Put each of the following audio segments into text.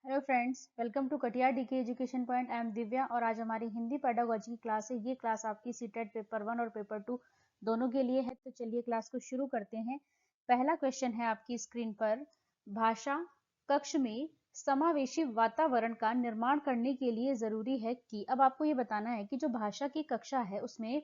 Hello friends, welcome to Katiyar DK education point. I am Divya और आज हमारी हिंदी पेडागोजी की क्लास है। ये क्लास आपकी सीटेट पेपर 1 और पेपर 2 दोनों के लिए है। तो चलिए क्लास को शुरू करते हैं। पहला क्वेश्चन है आपकी स्क्रीन पर, भाषा कक्ष में समावेशी वातावरण का निर्माण करने के लिए जरूरी है कि। अब आपको ये बताना है कि जो भाषा की कक्षा है उसमें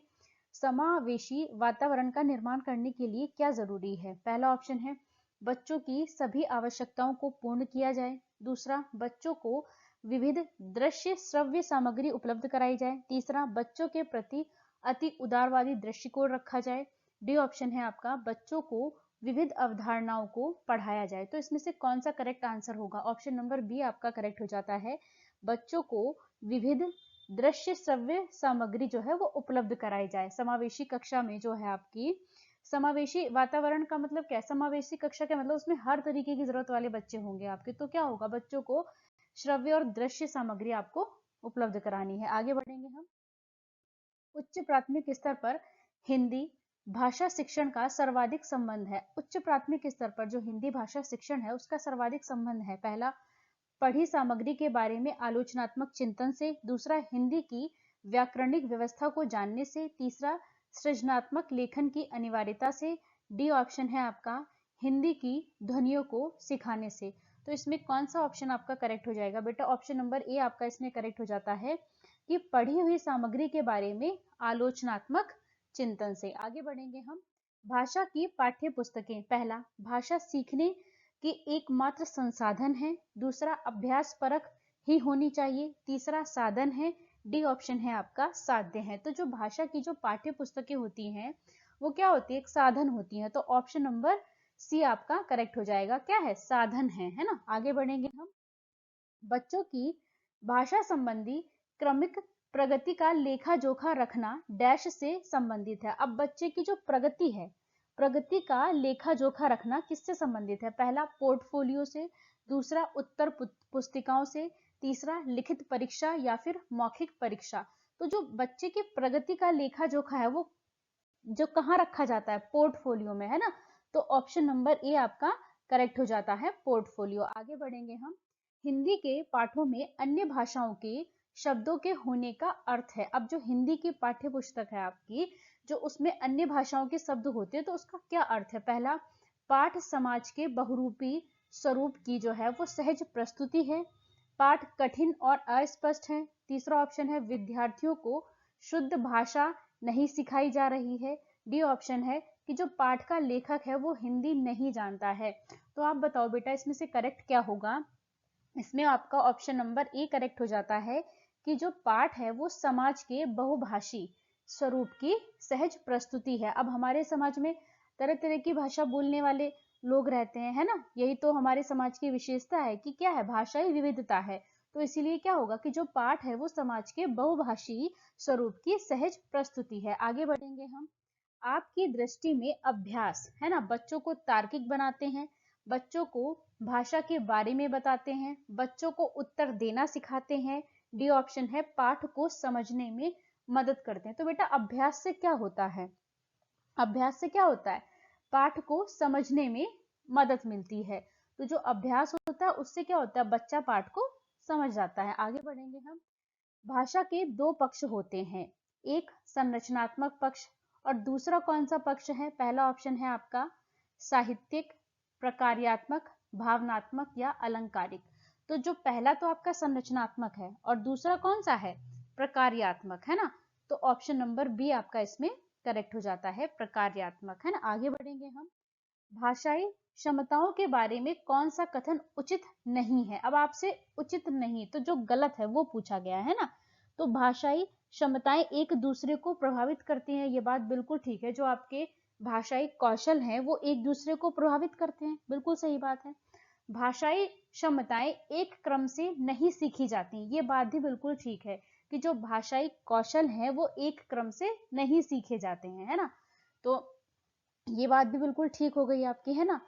समावेशी वातावरण का निर्माण करने के लिए क्या जरूरी है। पहला ऑप्शन है बच्चों की सभी आवश्यकताओं को पूर्ण किया जाए। दूसरा, बच्चों को विविध दृश्य श्रव्य सामग्री उपलब्ध कराई जाए। तीसरा, बच्चों के प्रति अति उदारवादी दृष्टिकोण रखा जाए। डी ऑप्शन है आपका, बच्चों को विविध अवधारणाओं को पढ़ाया जाए। तो इसमें से कौन सा करेक्ट आंसर होगा? ऑप्शन नंबर बी आपका करेक्ट हो जाता है। बच्चों को विविध दृश्य श्रव्य सामग्री जो है वो उपलब्ध कराई जाए। समावेशी कक्षा में जो है आपकी, समावेशी वातावरण का मतलब क्या है? समावेशी कक्षा का मतलब उसमें हर तरीके की जरूरत वाले बच्चे होंगे आपके। तो क्या होगा, बच्चों को श्रव्य और दृश्य सामग्री आपको उपलब्ध करानी है। आगे बढ़ेंगे हम। उच्च प्राथमिक स्तर पर हिंदी भाषा शिक्षण का सर्वाधिक संबंध है। उच्च प्राथमिक स्तर पर जो हिंदी भाषा शिक्षण है उसका सर्वाधिक संबंध है। पहला, पढ़ी सामग्री के बारे में आलोचनात्मक चिंतन से। दूसरा, हिंदी की व्याकरणिक व्यवस्था को जानने से। तीसरा, सृजनात्मक लेखन की अनिवार्यता से। डी ऑप्शन है आपका, हिंदी की ध्वनियों को सिखाने से। तो इसमें कौन सा ऑप्शन आपका करेक्ट हो जाएगा? बेटा ऑप्शन नंबर ए आपका इसमें करेक्ट हो जाता है कि पढ़ी हुई सामग्री के बारे में आलोचनात्मक चिंतन से। आगे बढ़ेंगे हम। भाषा की पाठ्य पुस्तकें। पहला, भाषा सीखने की एकमात्र संसाधन है। दूसरा, अभ्यास परक ही होनी चाहिए। तीसरा, साधन है। डी ऑप्शन है आपका, साध्य है। तो जो भाषा की जो पाठ्य पुस्तकें होती हैं वो क्या होती है? एक साधन होती है। तो ऑप्शन नंबर सी आपका करेक्ट हो जाएगा। क्या है? साधन है ना। आगे बढ़ेंगे हम। बच्चों की भाषा संबंधी क्रमिक प्रगति का लेखा जोखा रखना डैश से संबंधित है। अब बच्चे की जो प्रगति है, प्रगति का लेखा जोखा रखना किससे संबंधित है? पहला, पोर्टफोलियो से। दूसरा, उत्तर पुस्तिकाओं से। तीसरा, लिखित परीक्षा या फिर मौखिक परीक्षा। तो जो बच्चे की प्रगति का लेखा जोखा है वो जो कहाँ रखा जाता है? पोर्टफोलियो में, है ना। तो ऑप्शन नंबर ए आपका करेक्ट हो जाता है, पोर्टफोलियो। आगे बढ़ेंगे हम। हिंदी के पाठों में अन्य भाषाओं के शब्दों के होने का अर्थ है। अब जो हिंदी की पाठ्य पुस्तक है आपकी, जो उसमें अन्य भाषाओं के शब्द होते हैं तो उसका क्या अर्थ है? पहला, पाठ समाज के बहुरूपी स्वरूप की जो है वो सहज प्रस्तुति है। पाठ कठिन और अस्पष्ट है। तीसरा ऑप्शन है, विद्यार्थियों को शुद्ध भाषा नहीं सिखाई जा रही है। डी ऑप्शन है कि जो पाठ का लेखक है वो हिंदी नहीं जानता है। तो आप बताओ बेटा इसमें से करेक्ट क्या होगा? इसमें आपका ऑप्शन नंबर ए करेक्ट हो जाता है कि जो पाठ है वो समाज के बहुभाषी स्वरूप की सहज प्रस्तुति है। अब हमारे समाज में तरह तरह की भाषा बोलने वाले लोग रहते हैं, है ना। यही तो हमारे समाज की विशेषता है कि क्या है? भाषाई विविधता है। तो इसीलिए क्या होगा कि जो पाठ है वो समाज के बहुभाषी स्वरूप की सहज प्रस्तुति है। आगे बढ़ेंगे हम। आपकी दृष्टि में अभ्यास, है ना, बच्चों को तार्किक बनाते हैं, बच्चों को भाषा के बारे में बताते हैं, बच्चों को उत्तर देना सिखाते हैं। डी ऑप्शन है, पाठ को समझने में मदद करते हैं। तो बेटा अभ्यास से क्या होता है? अभ्यास से क्या होता है? पाठ को समझने में मदद मिलती है। तो जो अभ्यास होता है उससे क्या होता है? बच्चा पाठ को समझ जाता है। आगे बढ़ेंगे हम। भाषा के दो पक्ष होते हैं, एक संरचनात्मक पक्ष और दूसरा कौन सा पक्ष है? पहला ऑप्शन है आपका साहित्यिक, प्रकार्यात्मक, भावनात्मक या अलंकारिक। तो जो पहला तो आपका संरचनात्मक है और दूसरा कौन सा है? प्रकार्यात्मक, है ना। तो ऑप्शन नंबर बी आपका इसमें करेक्ट हो जाता है, प्रकार्यात्मक, है ना। आगे बढ़ेंगे हम। भाषाई क्षमताओं के बारे में कौन सा कथन उचित नहीं है? अब आपसे उचित नहीं तो जो गलत है वो पूछा गया है ना। तो भाषाई क्षमताएं एक दूसरे को प्रभावित करती हैं, ये बात बिल्कुल ठीक है। जो आपके भाषाई कौशल हैं वो एक दूसरे को प्रभावित करते हैं, बिल्कुल सही बात है। भाषाई क्षमताएं एक क्रम से नहीं सीखी जाती, ये बात भी बिल्कुल ठीक है कि जो भाषाई कौशल हैं वो एक क्रम से नहीं सीखे जाते हैं, है ना। तो ये बात भी बिल्कुल ठीक हो गई आपकी, है ना।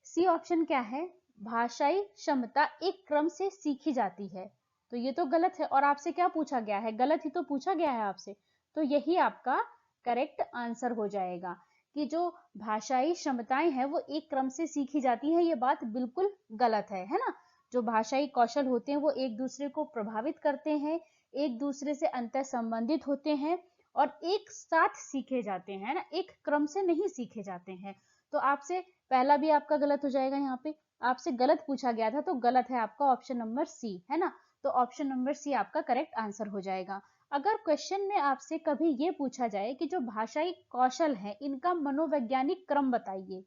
सी ऑप्शन क्या है? भाषाई क्षमता एक क्रम से सीखी जाती है। तो ये तो गलत है और आपसे क्या पूछा गया है? गलत ही तो पूछा गया है आपसे। तो यही आपका करेक्ट आंसर हो जाएगा कि जो भाषाई क्षमताएं हैं वो एक क्रम से सीखी जाती है, ये बात बिल्कुल गलत है ना। जो भाषाई कौशल होते हैं वो एक दूसरे को प्रभावित करते हैं, एक दूसरे से अंतर संबंधित होते हैं और एक साथ सीखे जाते हैं ना, एक क्रम से नहीं सीखे जाते हैं। तो आपसे पहला भी आपका गलत हो जाएगा, यहाँ पे आपसे गलत पूछा गया था तो गलत है आपका ऑप्शन नंबर सी, है ना। तो ऑप्शन नंबर सी आपका करेक्ट आंसर हो जाएगा। अगर क्वेश्चन में आपसे कभी ये पूछा जाए कि जो भाषाई कौशल है इनका मनोवैज्ञानिक क्रम बताइए,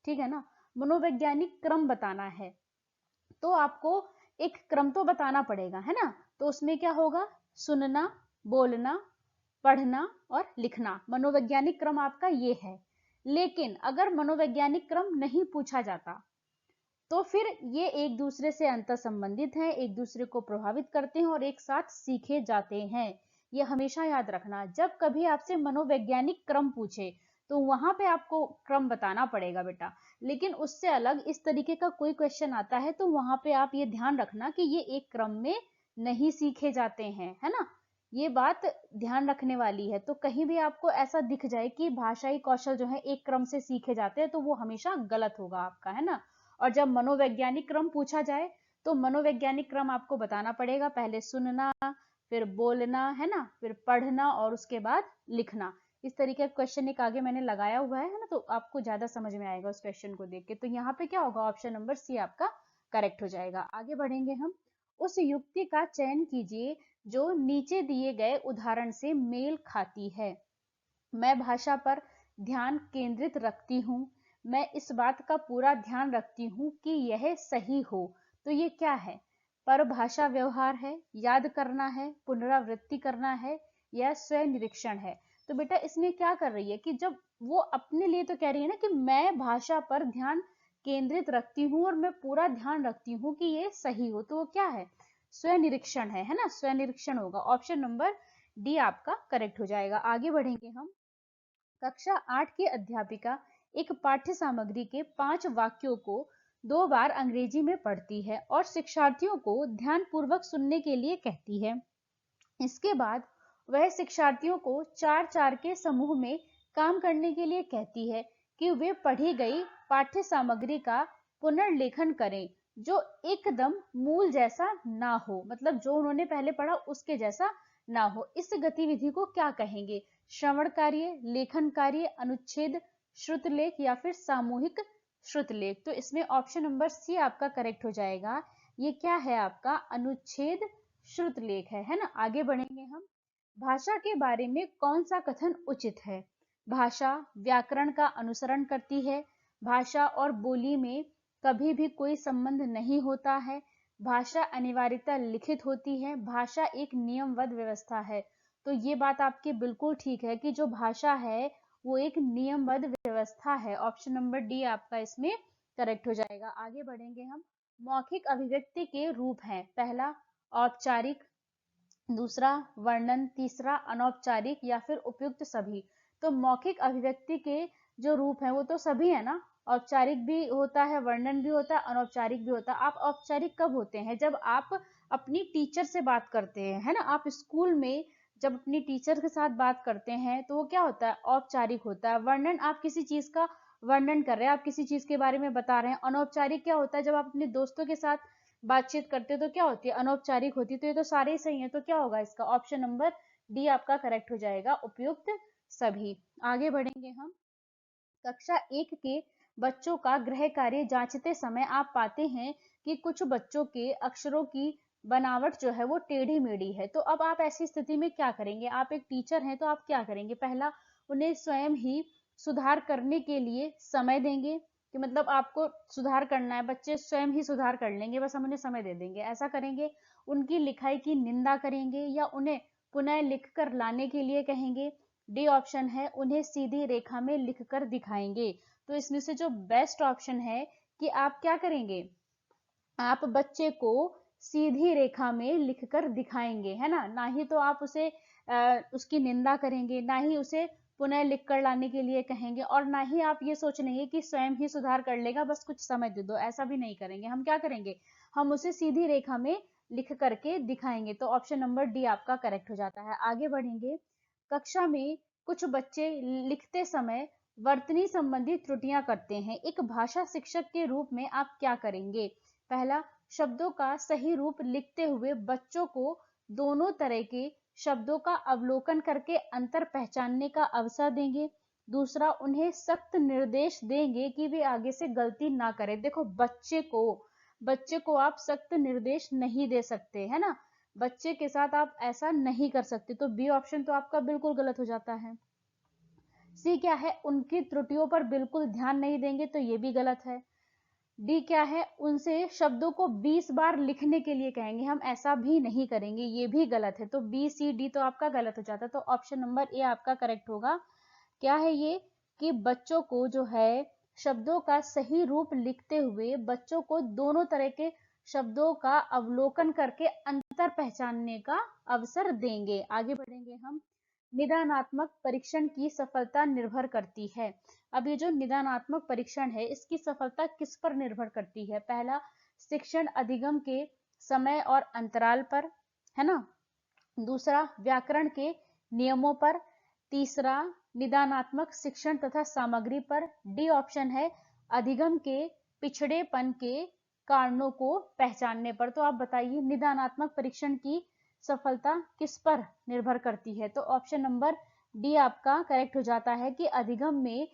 ठीक है ना, मनोवैज्ञानिक क्रम बताना है, तो आपको एक क्रम तो बताना पड़ेगा, है ना। तो उसमें क्या होगा, सुनना, बोलना, पढ़ना और लिखना, मनोवैज्ञानिक क्रम आपका ये है। लेकिन अगर मनोवैज्ञानिक क्रम नहीं पूछा जाता तो फिर ये एक दूसरे से अंतर संबंधित हैं, एक दूसरे को प्रभावित करते हैं और एक साथ सीखे जाते हैं। ये हमेशा याद रखना, जब कभी आपसे मनोवैज्ञानिक क्रम पूछे तो वहां पे आपको क्रम बताना पड़ेगा बेटा। लेकिन उससे अलग इस तरीके का कोई क्वेश्चन आता है तो वहां पे आप ये ध्यान रखना कि ये एक क्रम में नहीं सीखे जाते हैं, है ना। ये बात ध्यान रखने वाली है। तो कहीं भी आपको ऐसा दिख जाए कि भाषाई कौशल जो है एक क्रम से सीखे जाते हैं तो वो हमेशा गलत होगा आपका, है ना। और जब मनोवैज्ञानिक क्रम पूछा जाए तो मनोवैज्ञानिक क्रम आपको बताना पड़ेगा, पहले सुनना, फिर बोलना, है ना, फिर पढ़ना और उसके बाद लिखना। इस तरीके का क्वेश्चन एक आगे मैंने लगाया हुआ है ना, तो आपको ज्यादा समझ में आएगा उस क्वेश्चन को देख के। तो यहाँ पे क्या होगा, ऑप्शन नंबर सी आपका करेक्ट हो जाएगा। आगे बढ़ेंगे हम। उस युक्ति का चयन कीजिए जो नीचे दिए गए उदाहरण से मेल खाती है। मैं भाषा पर ध्यान केंद्रित रखती हूँ, मैं इस बात का पूरा ध्यान रखती हूँ कि यह सही हो। तो ये क्या है, परभाषा व्यवहार है, याद करना है, पुनरावृत्ति करना है या स्वयं निरीक्षण है। तो बेटा इसमें क्या कर रही है कि जब वो अपने लिए तो कह रही है ना कि मैं भाषा पर ध्यान केंद्रित रखती हूँ और मैं पूरा ध्यान रखती हूँ कि ये सही हो, तो वो क्या है, स्वयं निरीक्षण है ना, स्वयं निरीक्षण होगा। ऑप्शन नंबर डी आपका करेक्ट हो जाएगा। आगे बढ़ेंगे हम। कक्षा 8 की अध्यापिका एक पाठ्य सामग्री के 5 वाक्यों को 2 बार अंग्रेजी में पढ़ती है और शिक्षार्थियों को ध्यानपूर्वक सुनने के लिए कहती है। इसके बाद वह शिक्षार्थियों को 4-4 के समूह में काम करने के लिए कहती है कि वे पढ़ी गई पाठ्य सामग्री का पुनर्लेखन करें जो एकदम मूल जैसा ना हो, मतलब जो उन्होंने पहले पढ़ा उसके जैसा ना हो। इस गतिविधि को क्या कहेंगे, श्रवण कार्य, लेखन कार्य, अनुच्छेद, श्रुतलेख या फिर सामूहिक श्रुतलेख। तो इसमें ऑप्शन नंबर सी आपका करेक्ट हो जाएगा। ये क्या है आपका, अनुच्छेद श्रुतलेख है ना। आगे बढ़ेंगे हम। भाषा के बारे में कौन सा कथन उचित है। भाषा व्याकरण का अनुसरण करती है, भाषा और बोली में कभी भी कोई संबंध नहीं होता है, भाषा अनिवार्यता लिखित होती है, भाषा एक नियमबद्ध व्यवस्था है। तो ये बात आपकी बिल्कुल ठीक है कि जो भाषा है वो एक नियमबद्ध व्यवस्था है। ऑप्शन नंबर डी आपका इसमें करेक्ट हो जाएगा। आगे बढ़ेंगे हम। मौखिक अभिव्यक्ति के रूप हैं, पहला औपचारिक, दूसरा वर्णन, तीसरा अनौपचारिक या फिर उपयुक्त सभी। तो मौखिक अभिव्यक्ति के जो रूप हैं वो तो सभी है ना, औपचारिक भी होता है, वर्णन भी होता है, अनौपचारिक भी होता है। आप औपचारिक कब होते हैं, जब आप अपनी टीचर से बात करते हैं, है ना। आप स्कूल में जब अपनी टीचर के साथ बात करते हैं तो वो क्या होता है, औपचारिक होता है। वर्णन, आप किसी चीज का वर्णन कर रहे हैं, आप किसी चीज के बारे में बता रहे हैं। अनौपचारिक क्या होता है, जब आप अपने दोस्तों के साथ बातचीत करते हो तो क्या होती है, अनौपचारिक होती है। तो ये तो सारे ही सही है, तो क्या होगा इसका, ऑप्शन नंबर डी आपका करेक्ट हो जाएगा, उपयुक्त सभी। आगे बढ़ेंगे हम। कक्षा 1 के बच्चों का गृह कार्य जांचते समय आप पाते हैं कि कुछ बच्चों के अक्षरों की बनावट जो है वो टेढ़ी मेढ़ी है। तो अब आप ऐसी स्थिति में क्या करेंगे, आप एक टीचर हैं तो आप क्या करेंगे, पहला उन्हें स्वयं ही सुधार करने के लिए समय देंगे, कि मतलब आपको सुधार करना है, बच्चे स्वयं ही सुधार कर लेंगे, बस हम उन्हें समय दे देंगे, ऐसा करेंगे। उनकी लिखाई की निंदा करेंगे या उन्हें पुनः लिख कर लाने के लिए कहेंगे। डी ऑप्शन है, उन्हें सीधी रेखा में लिखकर दिखाएंगे। तो इसमें से जो बेस्ट ऑप्शन है कि आप क्या करेंगे, आप बच्चे को सीधी रेखा में लिखकर दिखाएंगे, है ना। ना ही तो आप उसे उसकी निंदा करेंगे, ना ही उसे पुनः लिख कर लाने के लिए कहेंगे, और ना ही आप ये सोच लेंगे कि स्वयं ही सुधार कर लेगा, बस कुछ समय दे दो, ऐसा भी नहीं करेंगे। हम क्या करेंगे, हम उसे सीधी रेखा में लिख करके दिखाएंगे। तो ऑप्शन नंबर डी आपका करेक्ट हो जाता है। आगे बढ़ेंगे। कक्षा में कुछ बच्चे लिखते समय वर्तनी संबंधी त्रुटियां करते हैं, एक भाषा शिक्षक के रूप में आप क्या करेंगे। पहला, शब्दों का सही रूप लिखते हुए बच्चों को दोनों तरह के शब्दों का अवलोकन करके अंतर पहचानने का अवसर देंगे। दूसरा, उन्हें सख्त निर्देश देंगे कि वे आगे से गलती ना करें। देखो, बच्चे को आप सख्त निर्देश नहीं दे सकते, है ना, बच्चे के साथ आप ऐसा नहीं कर सकते। तो बी ऑप्शन तो आपका बिल्कुल गलत हो जाता है। सी क्या है, उनकी त्रुटियों पर बिल्कुल ध्यान नहीं देंगे, तो ये भी गलत है। डी क्या है, उनसे शब्दों को 20 बार लिखने के लिए कहेंगे, हम ऐसा भी नहीं करेंगे, ये भी गलत है। तो बी सी डी तो आपका गलत हो जाता है। तो ऑप्शन नंबर ए आपका करेक्ट होगा। क्या है ये, कि बच्चों को जो है शब्दों का सही रूप लिखते हुए बच्चों को दोनों तरह के शब्दों का अवलोकन करके अंतर पहचानने का अवसर देंगे। आगे बढ़ेंगे हम। निदानात्मक परीक्षण की सफलता निर्भर करती है। अब ये जो निदानात्मक परीक्षण है, इसकी सफलता किस पर निर्भर करती है? पहला, शिक्षण अधिगम के समय और अंतराल पर, है ना। दूसरा, व्याकरण के नियमों पर। तीसरा, निदानात्मक शिक्षण तथा सामग्री पर। डी ऑप्शन है, अधिगम के पिछड़ेपन के कारणों को पहचानने पर। तो आप बताइए, निदानात्मक परीक्षण की सफलता किस पर निर्भर करती है? तो ऑप्शन नंबर डी आपका करेक्ट हो जाता है कि अधिगम में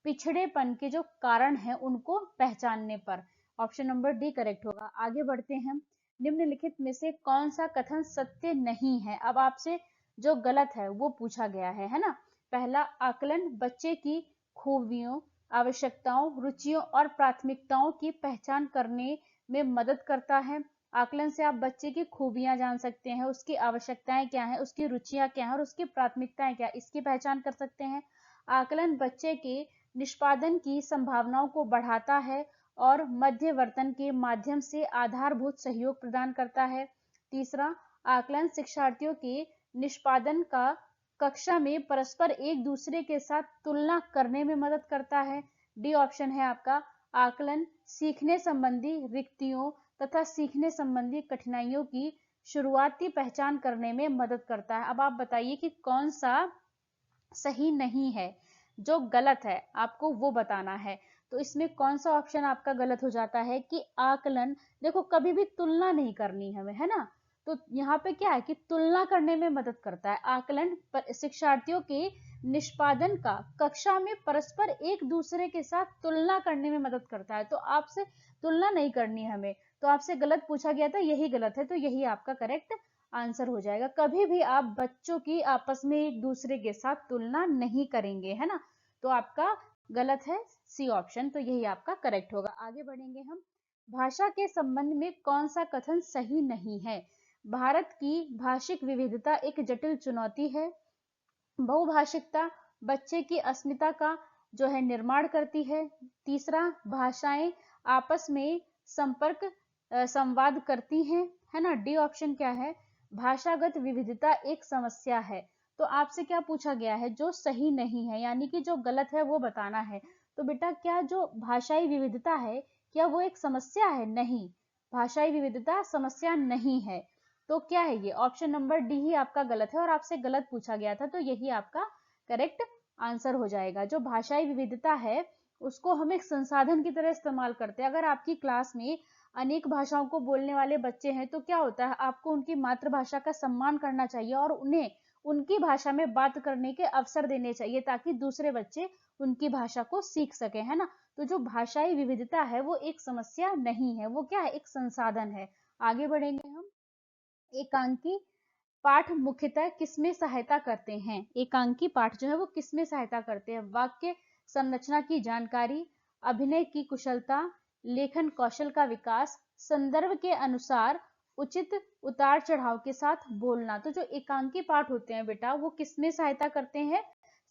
पिछड़ेपन के जो कारण हैं उनको पहचानने पर। ऑप्शन नंबर डी करेक्ट होगा। आगे बढ़ते हैं। निम्नलिखित में से कौन सा कथन सत्य नहीं है? अब आपसे जो गलत है वो पूछा गया है ना। पहला, आकलन बच्चे की खूबियों, आवश्यकताओं, रुचियों और प्राथमिकताओं की पहचान करने में मदद करता है। आकलन से आप बच्चे की खूबियां जान सकते हैं, उसकी आवश्यकताएं क्या हैं, उसकी रुचियां क्या हैं और उसकी प्राथमिकताएं क्या, इसकी पहचान कर सकते हैं। आकलन बच्चे के निष्पादन की संभावनाओं को बढ़ाता है और मध्यवर्तन के माध्यम से आधारभूत सहयोग प्रदान करता है। तीसरा, आकलन शिक्षार्थियों के निष्पादन का कक्षा में परस्पर एक दूसरे के साथ तुलना करने में मदद करता है। डी ऑप्शन है आपका, आकलन सीखने संबंधी रिक्तियों तथा सीखने संबंधी कठिनाइयों की शुरुआती पहचान करने में मदद करता है। अब आप बताइए कि कौन सा सही नहीं है, जो गलत है आपको वो बताना है। तो इसमें कौन सा ऑप्शन आपका गलत हो जाता है कि आकलन, देखो कभी भी तुलना नहीं करनी हमें, है ना। तो यहाँ पे क्या है कि तुलना करने में मदद करता है। आकलन शिक्षार्थियों के निष्पादन का कक्षा में परस्पर एक दूसरे के साथ तुलना करने में मदद करता है। तो आपसे तुलना नहीं करनी है हमें, तो आपसे गलत पूछा गया था, यही गलत है, तो यही आपका करेक्ट आंसर हो जाएगा। कभी भी आप बच्चों की आपस में एक दूसरे के साथ तुलना नहीं करेंगे, है ना। तो आपका गलत है सी ऑप्शन, तो यही आपका करेक्ट होगा। आगे बढ़ेंगे हम। भाषा के संबंध में कौन सा कथन सही नहीं है? भारत की भाषिक विविधता एक जटिल चुनौती है। बहुभाषिकता बच्चे की अस्मिता का जो है निर्माण करती है। तीसरा, भाषाएं आपस में संवाद करती हैं, है ना। डी ऑप्शन क्या है, भाषागत विविधता एक समस्या है। तो आपसे क्या पूछा गया है, जो सही नहीं है, यानी कि जो गलत है वो बताना है। तो बेटा, क्या जो भाषाई विविधता है क्या वो एक समस्या है? नहीं, भाषाई विविधता समस्या नहीं है। तो क्या है ये, ऑप्शन नंबर डी ही आपका गलत है और आपसे गलत पूछा गया था, तो यही आपका करेक्ट आंसर हो जाएगा। जो भाषाई विविधता है उसको हम एक संसाधन की तरह इस्तेमाल करते हैं। अगर आपकी क्लास में अनेक भाषाओं को बोलने वाले बच्चे हैं तो क्या होता है, आपको उनकी मातृभाषा का सम्मान करना चाहिए और उन्हें उनकी भाषा में बात करने के अवसर देने चाहिए, ताकि दूसरे बच्चे उनकी भाषा को सीख सके, है ना। तो जो भाषाई विविधता है वो एक समस्या नहीं है, वो क्या है, एक संसाधन है। आगे बढ़ेंगे हम। एकांकी पाठ मुख्यतः किसमें सहायता करते हैं? एकांकी पाठ जो है वो किसमें सहायता करते हैं? वाक्य संरचना की जानकारी, अभिनय की कुशलता, लेखन कौशल का विकास, संदर्भ के अनुसार उचित उतार चढ़ाव के साथ बोलना। तो जो एकांकी पाठ होते हैं बेटा वो किसमें सहायता करते हैं?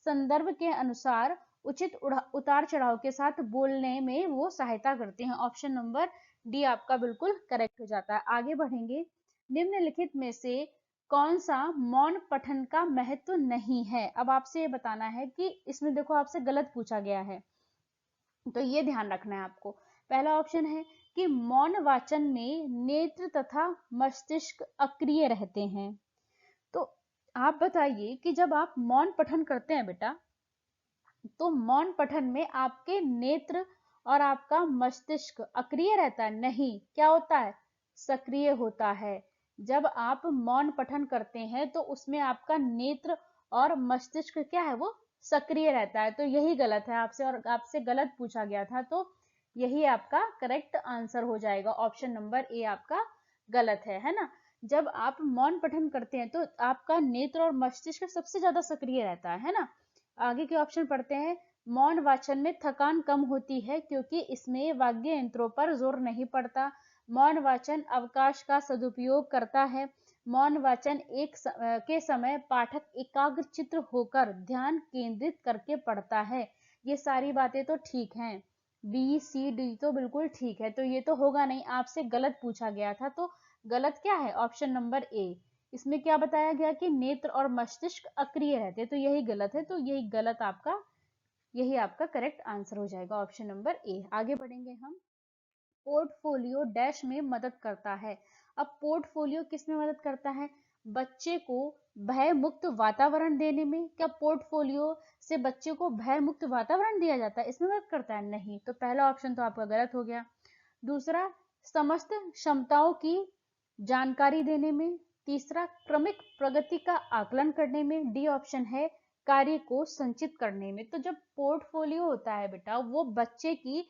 संदर्भ के अनुसार उचित उतार चढ़ाव के साथ बोलने में वो सहायता करते हैं। ऑप्शन नंबर डी आपका बिल्कुल करेक्ट हो जाता है। आगे बढ़ेंगे। निम्नलिखित में से कौन सा मौन पठन का महत्व नहीं है? अब आपसे ये बताना है कि इसमें देखो आपसे गलत पूछा गया है, तो ये ध्यान रखना है आपको। पहला ऑप्शन है कि मौन वाचन में नेत्र तथा मस्तिष्क अक्रिय रहते हैं। तो आप बताइए कि जब आप मौन पठन करते हैं बेटा, तो मौन पठन में आपके नेत्र और आपका मस्तिष्क अक्रिय रहता है? नहीं, क्या होता है, सक्रिय होता है। जब आप मौन पठन करते हैं तो उसमें आपका नेत्र और मस्तिष्क क्या है, वो सक्रिय रहता है। तो यही गलत है आपसे, और आपसे गलत पूछा गया था, तो यही आपका करेक्ट आंसर हो जाएगा। ऑप्शन नंबर ए आपका गलत है ना। जब आप मौन पठन करते हैं तो आपका नेत्र और मस्तिष्क सबसे ज्यादा सक्रिय रहता है ना। आगे के ऑप्शन पढ़ते हैं। मौन वाचन में थकान कम होती है क्योंकि इसमें वाग्य यंत्रों पर जोर नहीं पड़ता। मौन वाचन अवकाश का सदुपयोग करता है। मौन वाचन के समय पाठक एकाग्रचित्त होकर ध्यान केंद्रित करके पढ़ता है। ये सारी बातें तो ठीक हैं। बी सी डी तो बिल्कुल ठीक है, तो ये तो होगा नहीं, आपसे गलत पूछा गया था। तो गलत क्या है, ऑप्शन नंबर ए। इसमें क्या बताया गया कि नेत्र और मस्तिष्क अक्रिय रहते, तो यही गलत है। तो यही आपका करेक्ट आंसर हो जाएगा, ऑप्शन नंबर ए। आगे बढ़ेंगे हम। पोर्टफोलियो डैश में मदद करता है। अब पोर्टफोलियो किस में मदद करता है, बच्चे को भय मुक्त वातावरण देने में। क्या पोर्टफोलियो से बच्चे को भय मुक्त वातावरण दिया जाता है, इसमें मदद करता है? नहीं, तो पहला ऑप्शन तो आपका गलत हो गया। दूसरा, समस्त क्षमताओं की जानकारी देने में। तीसरा, क्रमिक प्रगति का आकलन करने में। डी ऑप्शन है कार्य को संचित करने में। तो जब पोर्टफोलियो होता है बेटा, वो बच्चे की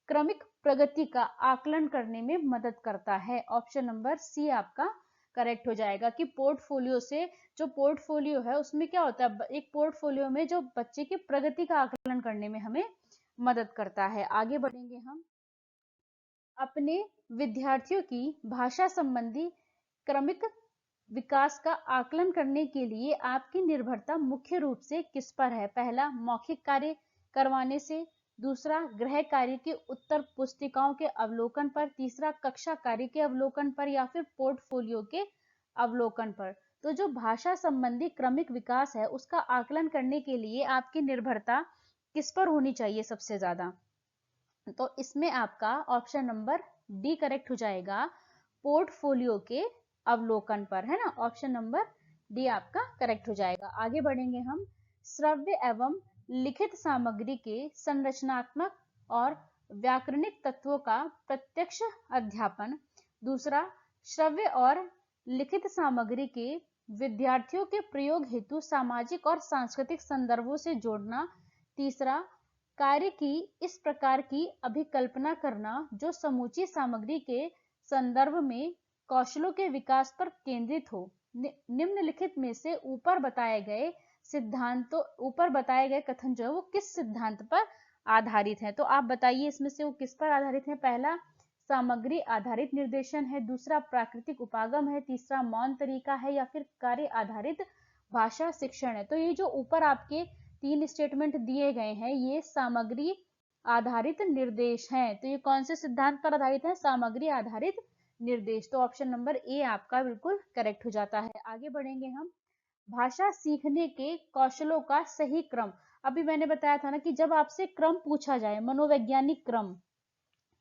क्रमिक प्रगति का आकलन करने में मदद करता है। ऑप्शन नंबर सी आपका करेक्ट हो जाएगा कि पोर्टफोलियो से, जो पोर्टफोलियो है उसमें क्या होता है, एक पोर्टफोलियो में जो बच्चे की प्रगति का आकलन करने में हमें मदद करता है। आगे बढ़ेंगे हम। अपने विद्यार्थियों की भाषा संबंधी क्रमिक विकास का आकलन करने के लिए आपकी निर्भरता मुख्य रूप से किस पर है? पहला, मौखिक कार्य करवाने से। दूसरा, गृह कार्य के उत्तर पुस्तिकाओं के अवलोकन पर। तीसरा, कक्षा कार्य के अवलोकन पर, या फिर पोर्टफोलियो के अवलोकन पर। तो जो भाषा संबंधी क्रमिक विकास है उसका आकलन करने के लिए आपकी निर्भरता किस पर होनी चाहिए सबसे ज्यादा? तो इसमें आपका ऑप्शन नंबर डी करेक्ट हो जाएगा, पोर्टफोलियो के अवलोकन पर, है ना। ऑप्शन नंबर डी आपका करेक्ट हो जाएगा। आगे बढ़ेंगे हम। श्रव्य एवं लिखित सामग्री के संरचनात्मक और व्याकरणिक तत्वों का प्रत्यक्ष अध्यापन। दूसरा, श्रव्य और लिखित सामग्री के विद्यार्थियों के प्रयोग हेतु सामाजिक और सांस्कृतिक संदर्भों से जोड़ना। तीसरा, कार्य की इस प्रकार की अभिकल्पना करना जो समूची सामग्री के संदर्भ में कौशलों के विकास पर केंद्रित हो। निम्नलिखित में से ऊपर बताए गए कथन जो है वो किस सिद्धांत पर आधारित है? तो आप बताइए इसमें से वो किस पर आधारित है? पहला, सामग्री आधारित निर्देशन है। दूसरा, प्राकृतिक उपागम है। तीसरा, मौन तरीका है, या फिर कार्य आधारित भाषा शिक्षण है। तो ये जो ऊपर आपके 3 स्टेटमेंट दिए गए हैं ये सामग्री आधारित निर्देश हैं। तो ये कौन से सिद्धांत पर आधारित है? सामग्री आधारित निर्देश। तो ऑप्शन नंबर ए आपका बिल्कुल करेक्ट हो जाता है। आगे बढ़ेंगे हम। भाषा सीखने के कौशलों का सही क्रम। अभी मैंने बताया था ना कि जब आपसे क्रम पूछा जाए, मनोवैज्ञानिक क्रम,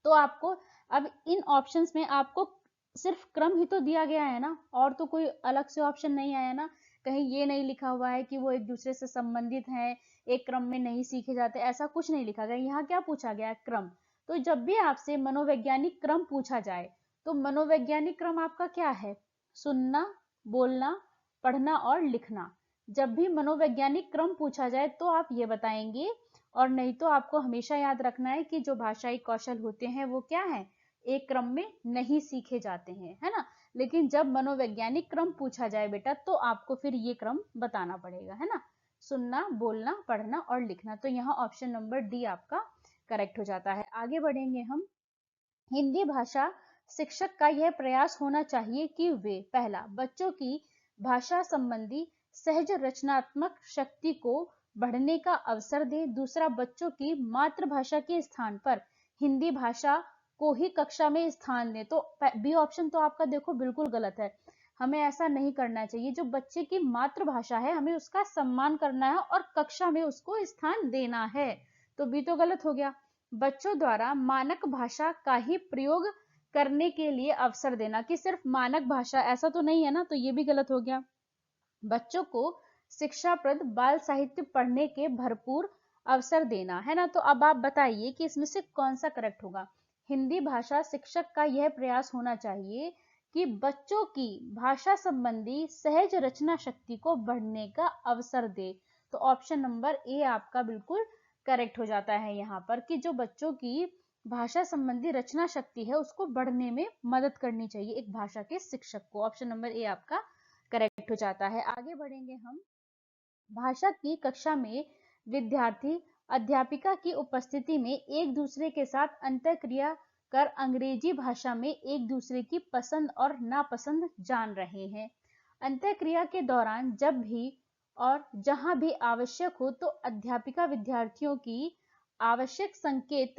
तो आपको अब इन ऑप्शंस में आपको सिर्फ क्रम ही तो दिया गया है ना, और तो कोई अलग से ऑप्शन नहीं आया ना। कहीं ये नहीं लिखा हुआ है कि वो एक दूसरे से संबंधित हैं, एक क्रम में नहीं सीखे जाते, ऐसा कुछ नहीं लिखा गया। यहाँ क्या पूछा गया है? क्रम। तो जब भी आपसे मनोवैज्ञानिक क्रम पूछा जाए तो मनोवैज्ञानिक क्रम आपका क्या है? सुनना, बोलना, पढ़ना और लिखना। जब भी मनोवैज्ञानिक क्रम पूछा जाए तो आप ये बताएंगे, और नहीं तो आपको हमेशा याद रखना है कि जो भाषाई कौशल होते हैं वो क्या है, एक क्रम में नहीं सीखे जाते हैं, है ना। लेकिन जब मनोवैज्ञानिक क्रम पूछा जाए बेटा तो आपको फिर ये क्रम बताना पड़ेगा, है ना। सुनना, बोलना, पढ़ना और लिखना। तो यहाँ ऑप्शन नंबर डी आपका करेक्ट हो जाता है। आगे बढ़ेंगे हम। हिंदी भाषा शिक्षक का यह प्रयास होना चाहिए कि वे, पहला, बच्चों की भाषा संबंधी सहज रचनात्मक शक्ति को बढ़ने का अवसर दे। दूसरा, बच्चों की मातृभाषा के स्थान पर हिंदी भाषा को ही कक्षा में स्थान दे। तो बी ऑप्शन तो आपका देखो बिल्कुल गलत है। हमें ऐसा नहीं करना चाहिए। जो बच्चे की मातृभाषा है हमें उसका सम्मान करना है और कक्षा में उसको स्थान देना है। तो बी तो गलत हो गया। बच्चों द्वारा मानक भाषा का ही प्रयोग करने के लिए अवसर देना, कि सिर्फ मानक भाषा, ऐसा तो नहीं है ना, तो ये भी गलत हो गया। बच्चों को शिक्षाप्रद बाल साहित्य पढ़ने के भरपूर अवसर देना, है ना। तो अब आप बताइए कि इसमें से कौन सा करेक्ट होगा। हिंदी भाषा शिक्षक का यह प्रयास होना चाहिए कि बच्चों की भाषा संबंधी सहज रचना शक्ति को बढ़ने का अवसर दे। तो ऑप्शन नंबर ए आपका बिल्कुल करेक्ट हो जाता है यहाँ पर कि जो बच्चों की भाषा संबंधी रचना शक्ति है उसको बढ़ने में मदद करनी चाहिए एक भाषा के शिक्षक को। ऑप्शन नंबर ए आपका करेक्ट हो जाता है। आगे बढ़ेंगे हम। भाषा की कक्षा में विद्यार्थी अध्यापिका की उपस्थिति में एक दूसरे के साथ अंतःक्रिया कर अंग्रेजी भाषा में एक दूसरे की पसंद और नापसंद जान रहे हैं। अंतःक्रिया के दौरान जब भी और जहां भी आवश्यक हो तो अध्यापिका विद्यार्थियों की आवश्यक संकेत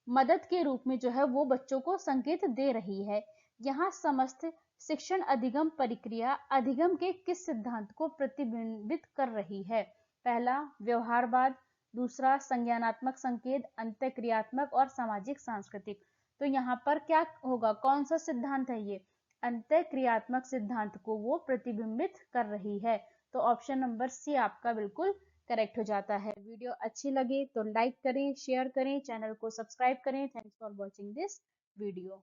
मदद के रूप में जो है वो बच्चों को संकेत दे रही है। यहाँ समस्त शिक्षण अधिगम प्रक्रिया अधिगम के किस सिद्धांत को प्रतिबिंबित कर रही है? पहला व्यवहारवाद, दूसरा संज्ञानात्मक संकेत, अंतःक्रियात्मक और सामाजिक सांस्कृतिक। तो यहाँ पर क्या होगा, कौन सा सिद्धांत है ये? अंतःक्रियात्मक सिद्धांत को वो प्रतिबिंबित कर रही है। तो ऑप्शन नंबर सी आपका बिल्कुल करेक्ट हो जाता है। वीडियो अच्छी लगे तो लाइक करें, शेयर करें, चैनल को सब्सक्राइब करें। Thanks for watching this video.